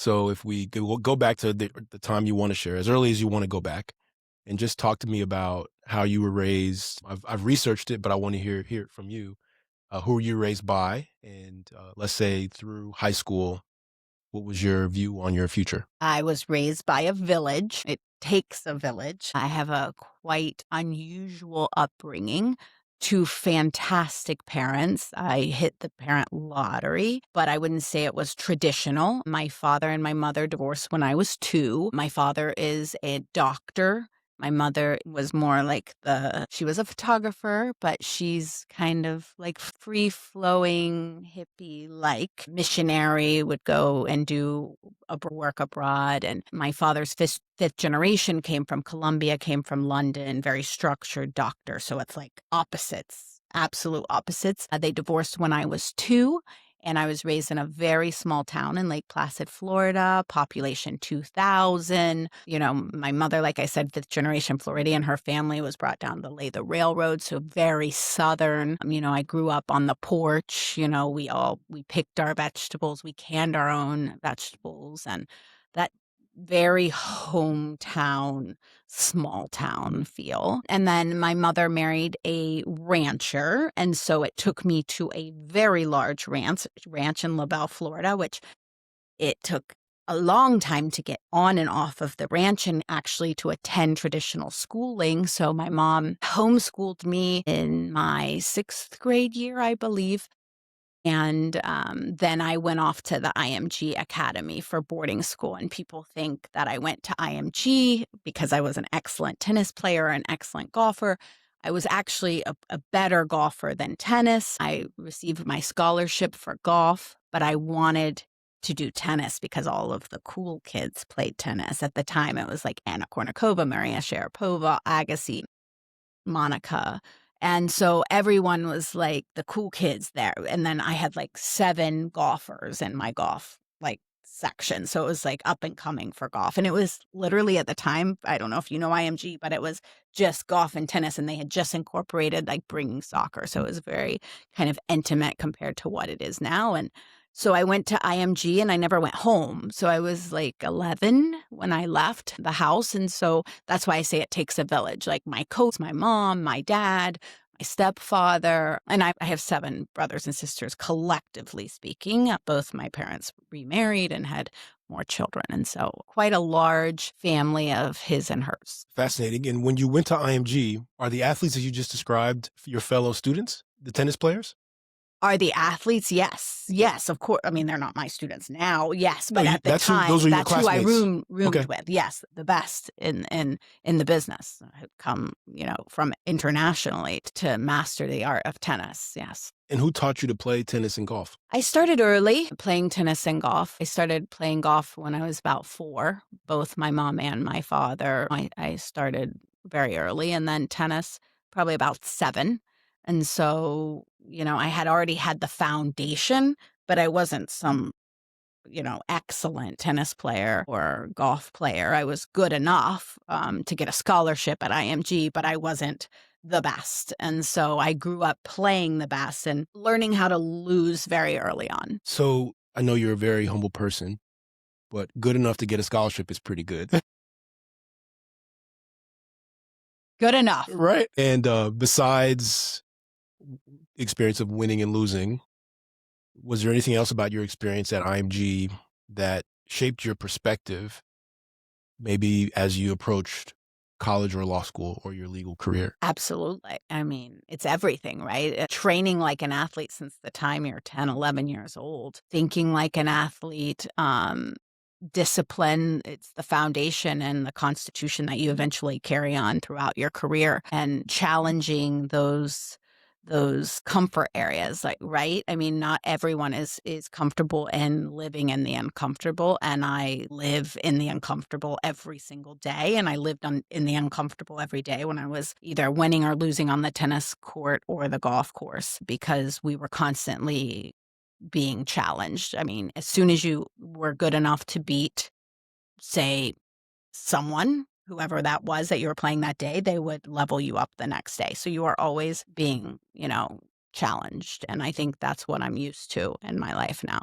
So if we'll go back to the time you want to share, as early as you want to go back, and just talk to me about how you were raised. I've researched it, but I want to hear it from you. Who were you raised by? And let's say through high school, what was your view on your future? I was raised by a village. It takes a village. I have a quite unusual upbringing. Two fantastic parents. I hit the parent lottery, but I wouldn't say it was traditional. My father and my mother divorced when I was 2. My father is a doctor. My mother was more like she was a photographer, but she's kind of like free flowing, hippie like missionary, would go and do work abroad. And my father's fifth generation came from Colombia, came from London, very structured doctor. So it's like opposites, absolute opposites. They divorced when I was 2. And I was raised in a very small town in Lake Placid, Florida, population 2,000. My mother, like I said, fifth generation Floridian, her family was brought down to lay the railroad, so very southern. I grew up on the porch. We picked our vegetables, we canned our own vegetables, and that very hometown, small town feel. And then my mother married a rancher. And so it took me to a very large ranch in LaBelle, Florida, which it took a long time to get on and off of the ranch and actually to attend traditional schooling. So my mom homeschooled me in my 6th grade year, I believe. And then I went off to the IMG Academy for boarding school. And people think that I went to IMG because I was an excellent tennis player, an excellent golfer. I was actually a better golfer than tennis. I received my scholarship for golf, but I wanted to do tennis because all of the cool kids played tennis. At the time, it was like Anna Kournikova, Maria Sharapova, Agassi, Monica. And so everyone was like the cool kids there. And then I had like 7 golfers in my golf section. So it was like up and coming for golf. And it was literally at the time, I don't know if you know IMG, but it was just golf and tennis. And they had just incorporated like bringing soccer. So it was very kind of intimate compared to what it is now. And so I went to IMG and I never went home. So I was like 11 when I left the house. And so that's why I say it takes a village. Like my coach, my mom, my dad, my stepfather, and I have 7 brothers and sisters, collectively speaking. Both my parents remarried and had more children. And so quite a large family of his and hers. Fascinating. And when you went to IMG, are the athletes that you just described your fellow students, the tennis players? Are the athletes? Yes. Yes, of course. I mean, they're not my students now. Yes. But at the time, those are your that's who I classmates. roomed Okay. with. Yes. The best in the business had come, from internationally to master the art of tennis. Yes. And who taught you to play tennis and golf? I started early playing tennis and golf. I started playing golf when I was about 4, both my mom and my father. I started very early, and then tennis probably about 7. And so, I had already had the foundation, but I wasn't some, excellent tennis player or golf player. I was good enough to get a scholarship at IMG, but I wasn't the best. And so I grew up playing the best and learning how to lose very early on. So I know you're a very humble person, but good enough to get a scholarship is pretty good. Good enough. Right. And besides experience of winning and losing, was there anything else about your experience at IMG that shaped your perspective, maybe as you approached college or law school or your legal career? Absolutely. I mean, it's everything, right? Training like an athlete since the time you're 10, 11 years old, thinking like an athlete, discipline, it's the foundation and the constitution that you eventually carry on throughout your career, and challenging those comfort areas, like, right? I mean, not everyone is comfortable in living in the uncomfortable, and I live in the uncomfortable every single day, and I lived in the uncomfortable every day when I was either winning or losing on the tennis court or the golf course, because we were constantly being challenged. I mean, as soon as you were good enough to beat, say, someone, whoever that was that you were playing that day, they would level you up the next day. So you are always being, challenged. And I think that's what I'm used to in my life now.